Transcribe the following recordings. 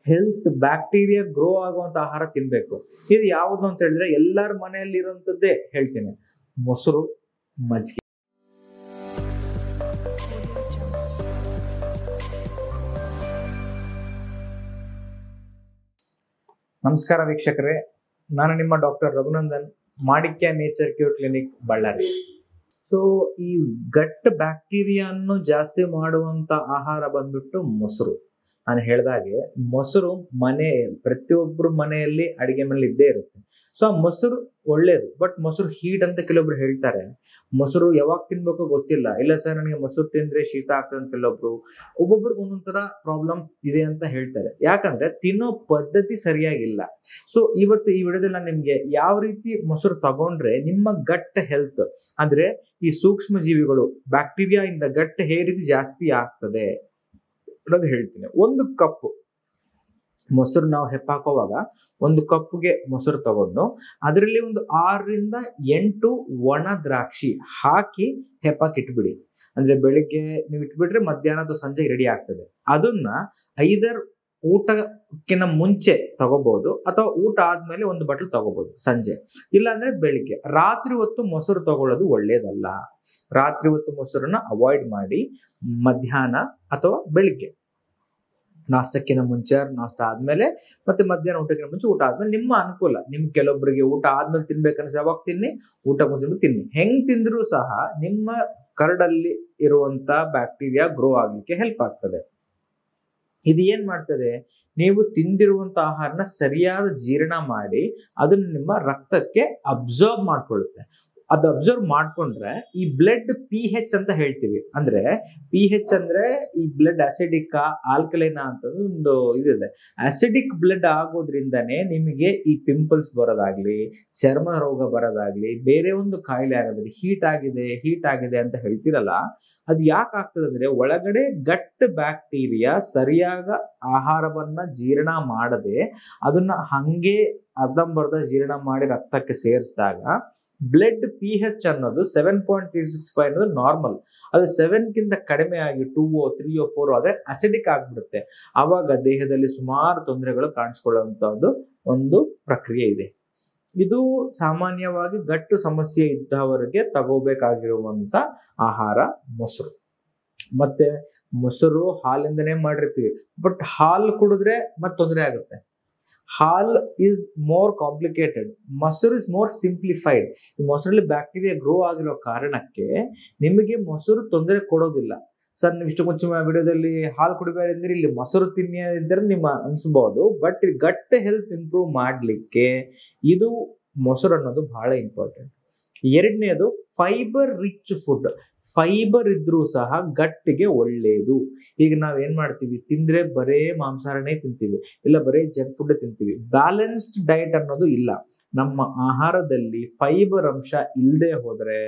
Health bacteria grow ಆಗುವಂತ ಆಹಾರ ತಿನ್ಬೇಕು. ಇದು ಯಾವುದು ಅಂತ ಹೇಳಿದ್ರೆ ಎಲ್ಲರ ಮನೆಯಲ್ಲಿ ಇರುವಂತದ್ದೇ ಹೇಳ್ತೀನಿ, ಮೊಸರು, ಮಜ್ಜಿಗೆ. ನಮಸ್ಕಾರ ವೀಕ್ಷಕರೇ, ನಾನು ನಿಮ್ಮ ಡಾಕ್ಟರ್ ರಘುನಂದನ್, ಮಾಣಿಕ್ಯ nature cure clinic, Ballari. So ಈ ಗಟ್ ಬ್ಯಾಕ್ಟೀರಿಯಾನ್ನು ಜಾಸ್ತಿ ಮಾಡುವಂತ ಆಹಾರ ಬಂದ್ಬಿಟ್ಟು ಮೊಸರು. ನಾನು ಹೇಳ್ದಾಗೆ ಮೊಸರು ಪ್ರತಿಯೊಬ್ಬರು ಮನೆಯಲ್ಲಿ ಅಡಿಗೆ ಮನೇಲಿ ಇದ್ದೇ ಇರುತ್ತೆ. ಸೊ ಆ ಮೊಸರು ಒಳ್ಳೇದು, ಬಟ್ ಮೊಸರು ಹೀಟ್ ಅಂತ ಕೆಲವೊಬ್ರು ಹೇಳ್ತಾರೆ. ಮೊಸರು ಯಾವಾಗ ತಿನ್ಬೇಕು ಗೊತ್ತಿಲ್ಲ. ಇಲ್ಲ ಸರ್, ನನಗೆ ಮೊಸರು ತಿಂದ್ರೆ ಶೀತ ಆಗ್ತದೆ ಅಂತ ಕೆಲವೊಬ್ರು, ಒಬ್ಬೊಬ್ರಿಗೆ ಒಂದೊಂಥರ ಪ್ರಾಬ್ಲಮ್ ಇದೆ ಅಂತ ಹೇಳ್ತಾರೆ. ಯಾಕಂದ್ರೆ ತಿನ್ನೋ ಪದ್ಧತಿ ಸರಿಯಾಗಿಲ್ಲ. ಸೊ ಇವತ್ತು ಈ ವಿಡಿಯೋದಲ್ಲಿ ನಾನು ನಿಮ್ಗೆ ಯಾವ ರೀತಿ ಮೊಸರು ತಗೊಂಡ್ರೆ ನಿಮ್ಮ ಗಟ್ ಹೆಲ್ತ್ ಅಂದ್ರೆ ಈ ಸೂಕ್ಷ್ಮ ಜೀವಿಗಳು ಬ್ಯಾಕ್ಟೀರಿಯಾ ಇಂದ ಗಟ್ ಹೇ ರೀತಿ ಜಾಸ್ತಿ ಆಗ್ತದೆ ಅನ್ನೋದು ಹೇಳ್ತೀನಿ. ಒಂದು ಕಪ್ ಮೊಸರು ನಾವು ಹೆಪ್ಪಾಕೋವಾಗ ಒಂದು ಕಪ್ಗೆ ಮೊಸರು ತಗೊಂಡು ಅದರಲ್ಲಿ ಒಂದು 6 ರಿಂದ 8 ಒಣ ದ್ರಾಕ್ಷಿ ಹಾಕಿ ಹೆಪ್ಪಾಕ್ ಇಟ್ಬಿಡಿ. ಅಂದ್ರೆ ಬೆಳಿಗ್ಗೆ ನೀವು ಇಟ್ಬಿಟ್ರೆ ಮಧ್ಯಾಹ್ನದ ಸಂಜೆ ರೆಡಿ ಆಗ್ತದೆ. ಅದನ್ನ 5 ಊಟಕ್ಕಿಂತ ಮುಂಚೆ ತಗೋಬಹುದು, ಅಥವಾ ಊಟ ಆದ್ಮೇಲೆ ಒಂದು ಬಟ್ಲು ತಗೋಬಹುದು ಸಂಜೆ, ಇಲ್ಲ ಅಂದ್ರೆ ಬೆಳಿಗ್ಗೆ. ರಾತ್ರಿ ಹೊತ್ತು ಮೊಸರು ತಗೊಳ್ಳೋದು ಒಳ್ಳೇದಲ್ಲ. ರಾತ್ರಿ ಹೊತ್ತು ಮೊಸರನ್ನ ಅವಾಯ್ಡ್ ಮಾಡಿ ಮಧ್ಯಾಹ್ನ ಅಥವಾ ಬೆಳಿಗ್ಗೆ ನಾಷ್ಟಕ್ಕಿಂತ ಮುಂಚೆ, ನಾಷ್ಟ ಆದ್ಮೇಲೆ, ಮತ್ತೆ ಮಧ್ಯಾಹ್ನ ಊಟಕ್ಕಿಂತ ಮುಂಚೆ, ಊಟ ಆದ್ಮೇಲೆ ನಿಮ್ಮ ಅನುಕೂಲ. ನಿಮ್ಗೆ ಕೆಲವೊಬ್ಬರಿಗೆ ಊಟ ಆದ್ಮೇಲೆ ತಿನ್ಬೇಕನ್ಸ ಯಾವಾಗ ತಿನ್ನಿ, ಊಟ ಮುಂಚೆ ತಿನ್ನಿ. ಹೆಂಗ್ ತಿಂದ್ರೂ ಸಹ ನಿಮ್ಮ ಕರಡಲ್ಲಿ ಇರುವಂತ ಬ್ಯಾಕ್ಟೀರಿಯಾ ಗ್ರೋ ಆಗ್ಲಿಕ್ಕೆ ಹೆಲ್ಪ್ ಆಗ್ತದೆ. ಇದು ಏನ್ ಮಾಡ್ತದೆ, ನೀವು ತಿಂದಿರುವಂತ ಆಹಾರನ ಸರಿಯಾದ ಜೀರ್ಣ ಮಾಡಿ ಅದನ್ನ ನಿಮ್ಮ ರಕ್ತಕ್ಕೆ ಅಬ್ಸರ್ವ್ ಮಾಡ್ಕೊಳ್ಳುತ್ತೆ. ಅದು ಅಬ್ಸರ್ವ್ ಮಾಡ್ಕೊಂಡ್ರೆ ಈ ಬ್ಲಡ್ pH ಅಂತ ಹೇಳ್ತೀವಿ. ಅಂದ್ರೆ pH ಅಂದ್ರೆ ಈ ಬ್ಲಡ್ ಅಸಿಡಿಕ್ ಆಲ್ಕಲೈನ ಅಂತ ಒಂದು ಇದಿದೆ. ಅಸಿಡಿಕ್ ಬ್ಲಡ್ ಆಗೋದ್ರಿಂದನೇ ನಿಮಗೆ ಈ ಪಿಂಪಲ್ಸ್ ಬರೋದಾಗ್ಲಿ, ಚರ್ಮ ರೋಗ ಬರೋದಾಗ್ಲಿ, ಬೇರೆ ಒಂದು ಕಾಯಿಲೆ ಆಗೋದ್ರಿ. ಹೀಟ್ ಆಗಿದೆ ಅಂತ ಹೇಳ್ತಿರಲ್ಲ, ಅದು ಯಾಕೆ ಆಗ್ತದೆ ಅಂದ್ರೆ ಒಳಗಡೆ ಗಟ್ ಬ್ಯಾಕ್ಟೀರಿಯಾ ಸರಿಯಾದ ಆಹಾರವನ್ನ ಜೀರ್ಣ ಮಾಡದೆ ಅದನ್ನ ಹಂಗೆ ಅರ್ಧಂಬರ್ಧ ಜೀರ್ಣ ಮಾಡಿ ರಕ್ತಕ್ಕೆ ಸೇರಿಸಿದಾಗ ಬ್ಲಡ್ pH ಅನ್ನೋದು 7.365 ಅನ್ನೋದು ನಾರ್ಮಲ್. ಅದು 7ಗಿಂತ ಕಡಿಮೆ ಆಗಿ 2 3 4 ಆದ್ರೆ ಅಸಿಡಿಕ್ ಆಗ್ಬಿಡುತ್ತೆ. ಆವಾಗ ದೇಹದಲ್ಲಿ ಸುಮಾರು ತೊಂದರೆಗಳು ಕಾಣಿಸ್ಕೊಳ್ಳುವಂತದ್ದು ಒಂದು ಪ್ರಕ್ರಿಯೆ ಇದೆ. ಇದು ಸಾಮಾನ್ಯವಾಗಿ ಗಟ್ಟು ಸಮಸ್ಯೆ ಇದ್ದವರಿಗೆ ತಗೋಬೇಕಾಗಿರುವಂತ ಆಹಾರ ಮೊಸರು. ಮತ್ತೆ ಮೊಸರು ಹಾಲಿಂದನೇ ಮಾಡಿರ್ತೀವಿ, ಬಟ್ ಹಾಲು ಕುಡಿದ್ರೆ ಮತ್ತೆ ತೊಂದರೆ ಆಗುತ್ತೆ. ಹಾಲ್ ಇಸ್ ಮೋರ್ ಕಾಂಪ್ಲಿಕೇಟೆಡ್, ಮೊಸರು ಇಸ್ ಮೋರ್ ಸಿಂಪ್ಲಿಫೈಡ್. ಈ ಮೊಸರಲ್ಲಿ ಬ್ಯಾಕ್ಟೀರಿಯಾ ಗ್ರೋ ಆಗಿರೋ ಕಾರಣಕ್ಕೆ ನಿಮಗೆ ಮೊಸರು ತೊಂದರೆ ಕೊಡೋದಿಲ್ಲ. ಸರ್, ನೀವು ಇಷ್ಟು ಮುಂಚೆ ವಿಡಿಯೋದಲ್ಲಿ ಹಾಲು ಕುಡಿಬೇಡ ಅಂದ್ರೆ ಇಲ್ಲಿ ಮೊಸರು ತಿನ್ನಿ ಇದ್ರೆ ನಿಮ್ಮ ಅನ್ಸ್ಬಹುದು. ಬಟ್ ಗಟ್ ಹೆಲ್ತ್ ಇಂಪ್ರೂವ್ ಮಾಡ್ಲಿಕ್ಕೆ ಇದು ಮೊಸರು ಅನ್ನೋದು ಬಹಳ ಇಂಪಾರ್ಟೆಂಟ್. ಎರಡನೇದು ಫೈಬರ್ ರಿಚ್ ಫುಡ್. ಫೈಬರ್ ಇದ್ರೂ ಸಹ ಗಟ್ಟಿಗೆ ಒಳ್ಳೇದು. ಈಗ ನಾವ್ ಏನ್ ಮಾಡ್ತೀವಿ, ತಿಂದ್ರೆ ಬರೇ ಮಾಂಸಾಹಾರನೇ ತಿಂತೀವಿ, ಇಲ್ಲ ಬರೇ ಜಂಕ್ ಫುಡ್ ತಿಂತೀವಿ. ಬ್ಯಾಲೆನ್ಸ್ಡ್ ಡಯಟ್ ಅನ್ನೋದು ಇಲ್ಲ. ನಮ್ಮ ಆಹಾರದಲ್ಲಿ ಫೈಬರ್ ಅಂಶ ಇಲ್ಲದೆ ಹೋದ್ರೆ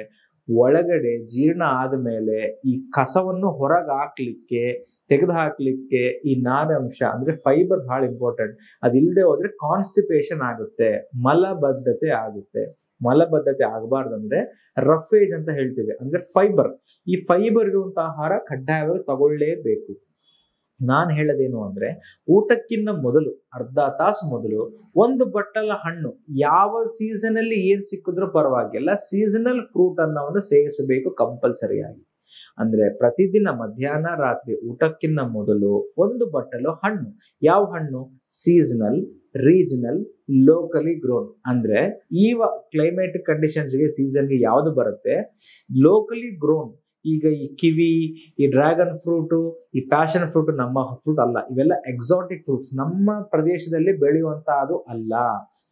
ಒಳಗಡೆ ಜೀರ್ಣ ಆದ್ಮೇಲೆ ಈ ಕಸವನ್ನು ಹೊರಗೆ ಹಾಕ್ಲಿಕ್ಕೆ, ತೆಗೆದು ಹಾಕ್ಲಿಕ್ಕೆ ಈ ನಾರಂಶ ಅಂದ್ರೆ ಫೈಬರ್ ಬಹಳ ಇಂಪಾರ್ಟೆಂಟ್. ಅದಿಲ್ಲದೆ ಹೋದ್ರೆ ಕಾನ್ಸ್ಟಿಪೇಷನ್ ಆಗುತ್ತೆ, ಮಲಬದ್ಧತೆ ಆಗುತ್ತೆ. ಮಲಬದ್ಧತೆ ಆಗಬಾರ್ದಂದ್ರೆ ರಫೇಜ್ ಅಂತ ಹೇಳ್ತೀವಿ, ಅಂದ್ರೆ ಫೈಬರ್. ಈ ಫೈಬರ್ ಇರುವಂತಹ ಆಹಾರ ಕಡ್ಡಾಯವಾಗಿ ತಗೊಳ್ಳೇಬೇಕು. ನಾನು ಹೇಳೋದೇನು ಅಂದ್ರೆ ಊಟಕ್ಕಿಂತ ಮೊದಲು ಅರ್ಧ ತಾಸು ಮೊದಲು ಒಂದು ಬಟ್ಟಲ ಹಣ್ಣು, ಯಾವ ಸೀಸನ್ ಅಲ್ಲಿ ಏನ್ ಸಿಕ್ಕಿದ್ರೂ ಪರವಾಗಿಲ್ಲ, ಸೀಸನಲ್ ಫ್ರೂಟ್ ಅನ್ನೋವನ್ನು ಸೇವಿಸಬೇಕು ಕಂಪಲ್ಸರಿಯಾಗಿ. ಅಂದ್ರೆ ಪ್ರತಿದಿನ ಮಧ್ಯಾಹ್ನ ರಾತ್ರಿ ಊಟಕ್ಕಿಂತ ಮೊದಲು ಒಂದು ಬಟ್ಟಲು ಹಣ್ಣು. ಯಾವ ಹಣ್ಣು? Seasonal, regional, locally grown. ಅಂದ್ರೆ ಈ ಕ್ಲೈಮೇಟಿಕ್ ಕಂಡೀಷನ್ಸ್ಗೆ, ಸೀಸನ್ಗೆ ಯಾವ್ದು ಬರುತ್ತೆ, ಲೋಕಲಿ ಗ್ರೋನ್. ಈಗ ಈ ಕಿವಿ, ಈ ಡ್ರ್ಯಾಗನ್ ಫ್ರೂಟು, ಈ ಪ್ಯಾಷನ್ ಫ್ರೂಟ್ ನಮ್ಮ ಫ್ರೂಟ್ ಅಲ್ಲ. ಇವೆಲ್ಲ ಎಕ್ಸಾಟಿಕ್ ಫ್ರೂಟ್ಸ್, ನಮ್ಮ ಪ್ರದೇಶದಲ್ಲಿ ಬೆಳೆಯುವಂತ ಅದು ಅಲ್ಲ.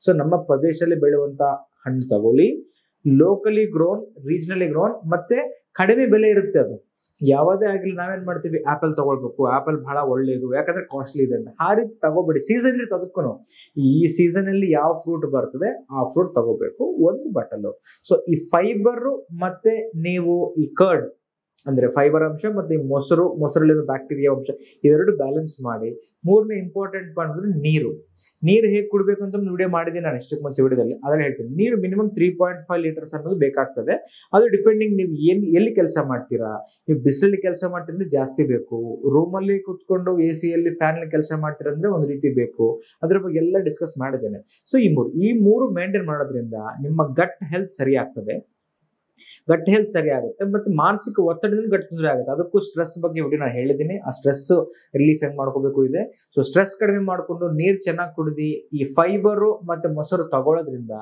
ಸೊ ನಮ್ಮ ಪ್ರದೇಶದಲ್ಲಿ ಬೆಳೆಯುವಂತ ಹಣ್ಣು ತಗೊಳ್ಳಿ. ಲೋಕಲಿ ಗ್ರೋನ್, ರೀಜನಲಿ ಗ್ರೋನ್, ಮತ್ತೆ ಕಡಿಮೆ ಬೆಲೆ ಇರುತ್ತೆ ಅದು. ಯಾವುದೇ ಆಗಲಿ ನಾವೇನ್ ಮಾಡ್ತೀವಿ, ಆಪಲ್ ತಗೊಳ್ಬೇಕು, ಆಪಲ್ ಬಹಳ ಒಳ್ಳೇದು ಯಾಕಂದ್ರೆ ಕಾಸ್ಟ್ಲಿ ಇದೆ ಅಂತ. ಆ ರೀತಿ ತಗೋಬೇಡಿ. ಸೀಸನ್ ಇರುತ್ತೆ ಅದಕ್ಕೂ. ಈ ಸೀಸನ್ ಅಲ್ಲಿ ಯಾವ ಫ್ರೂಟ್ ಬರ್ತದೆ ಆ ಫ್ರೂಟ್ ತಗೋಬೇಕು ಒಂದು ಬಟಲು. ಸೊ ಈ ಫೈಬರ್ ಮತ್ತೆ ನೀವು ಈ ಕರ್ಡ್, ಅಂದ್ರೆ ಫೈಬರ್ ಅಂಶ ಮತ್ತೆ ಈ ಮೊಸರಲ್ಲಿರೋ ಬ್ಯಾಕ್ಟೀರಿಯಾ ಅಂಶ ಇವೆರಡು ಬ್ಯಾಲೆನ್ಸ್ ಮಾಡಿ. ಮೂರನೇ ಇಂಪಾರ್ಟೆಂಟ್ ಬಂದ್ರೆ ನೀರು ಹೇಗೆ ಕುಡಬೇಕು ಅಂತ ಒಂದು ವಿಡಿಯೋ ಮಾಡಿದ್ದೀನಿ ನಾನು ಇಷ್ಟಕ್ಕೆ ಮುಂಚೆ ವಿಡಿಯೋದಲ್ಲಿ, ಅದ್ರಲ್ಲಿ ಹೇಳ್ತೀನಿ. ನೀರು ಮಿನಿಮಮ್ 3.5 ಲೀಟರ್ಸ್ ಅನ್ನೋದು ಬೇಕಾಗ್ತದೆ. ಅದು ಡಿಪೆಂಡಿಂಗ್ ನೀವು ಎಲ್ಲಿ ಕೆಲಸ ಮಾಡ್ತೀರಾ. ನೀವು ಬಿಸಿಲಲ್ಲಿ ಕೆಲಸ ಮಾಡ್ತೀರಂದ್ರೆ ಜಾಸ್ತಿ ಬೇಕು, ರೂಮಲ್ಲಿ ಕುತ್ಕೊಂಡು AC ಯಲ್ಲಿ ಫ್ಯಾನ್ ಕೆಲಸ ಮಾಡ್ತೀರಂದ್ರೆ ಒಂದು ರೀತಿ ಬೇಕು. ಅದ್ರ ಬಗ್ಗೆ ಎಲ್ಲ ಡಿಸ್ಕಸ್ ಮಾಡಿದ್ದೇನೆ. ಸೊ ಈ ಮೂರು ಮೇಂಟೈನ್ ಮಾಡೋದ್ರಿಂದ ನಿಮ್ಮ ಗಟ್ ಹೆಲ್ತ್ ಸರಿ ಆಗ್ತದೆ, ಗಟ್ ಹೆಲ್ತ್ ಸರಿ ಆಗುತ್ತೆ. ಮತ್ತೆ ಮಾನಸಿಕ ಒತ್ತಡದಿಂದ ಗಟ್ ತೊಂದರೆ ಆಗುತ್ತೆ. ಅದಕ್ಕೂ ಸ್ಟ್ರೆಸ್ ಬಗ್ಗೆ ವಿಡಿಯೋ ನಾನು ಹೇಳಿದ್ದೀನಿ, ಆ ಸ್ಟ್ರೆಸ್ ರಿಲೀಫ್ ಹೆಂಗ್ ಮಾಡ್ಕೋಬೇಕು ಇದೆ. ಸೊ ಸ್ಟ್ರೆಸ್ ಕಡಿಮೆ ಮಾಡ್ಕೊಂಡು ನೀರು ಚೆನ್ನಾಗಿ ಕುಡಿದು ಈ ಫೈಬರು ಮತ್ತೆ ಮೊಸರು ತಗೊಳ್ಳೋದ್ರಿಂದ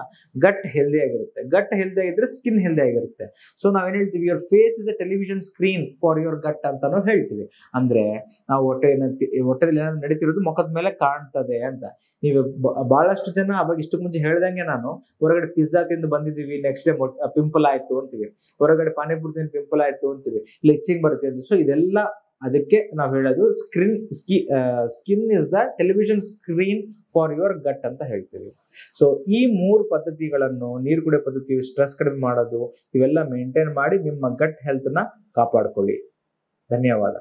ಗಟ್ ಹೆಲ್ದಿ ಆಗಿರುತ್ತೆ. ಗಟ್ ಹೆಲ್ದಿ ಆಗಿದ್ರೆ ಸ್ಕಿನ್ ಹೆಲ್ದಿ ಆಗಿರುತ್ತೆ. ಸೊ ನಾವೇನ್ ಹೇಳ್ತೀವಿ, your face is a television screen for your gut ಅಂತಾನು ಹೇಳ್ತೀವಿ. ಅಂದ್ರೆ ನಾವು ಹೊಟ್ಟೆದಲ್ಲಿ ಏನಾದ್ರು ನಡೀತಿರೋದು ಮುಖದ ಮೇಲೆ ಕಾಣ್ತದೆ ಅಂತ. ನೀವು ಬಹಳಷ್ಟು ಜನ ಅವಾಗ ಇಷ್ಟಕ್ಕೆ ಮುಂಚೆ ಹೇಳ್ದಂಗೆ, ನಾನು ಹೊರಗಡೆ ಪಿಜ್ಜಾ ತಿಂದು ಬಂದಿದ್ದೀವಿ, ನೆಕ್ಸ್ಟ್ ಡೇ ಪಿಂಪಲ್ ಆಯ್ತು ಅಂತೀವಿ, ಹೊರಗಡೆ ಪಾನಿಪುರಿ ತಿಂದು ಪಿಂಪಲ್ ಆಯ್ತು ಅಂತೀವಿ, ಇಲ್ಲ ಇಚ್ಚಿಂಗ್ ಬರುತ್ತೆ ಅಂತ. ಸೊ ಇದೆಲ್ಲ ಅದಕ್ಕೆ ನಾವು ಹೇಳೋದು skin is the television screen for your gut ಅಂತ ಹೇಳ್ತೀವಿ. ಸೊ ಈ ಮೂರು ಪದ್ಧತಿಗಳನ್ನು, ನೀರು ಕುಡಿಯೋ ಪದ್ಧತಿ, ಸ್ಟ್ರೆಸ್ ಕಡಿಮೆ ಮಾಡೋದು, ಇವೆಲ್ಲ ಮೇಂಟೈನ್ ಮಾಡಿ ನಿಮ್ಮ ಗಟ್ ಹೆಲ್ತ್ ನ ಕಾಪಾಡ್ಕೊಳ್ಳಿ. ಧನ್ಯವಾದ.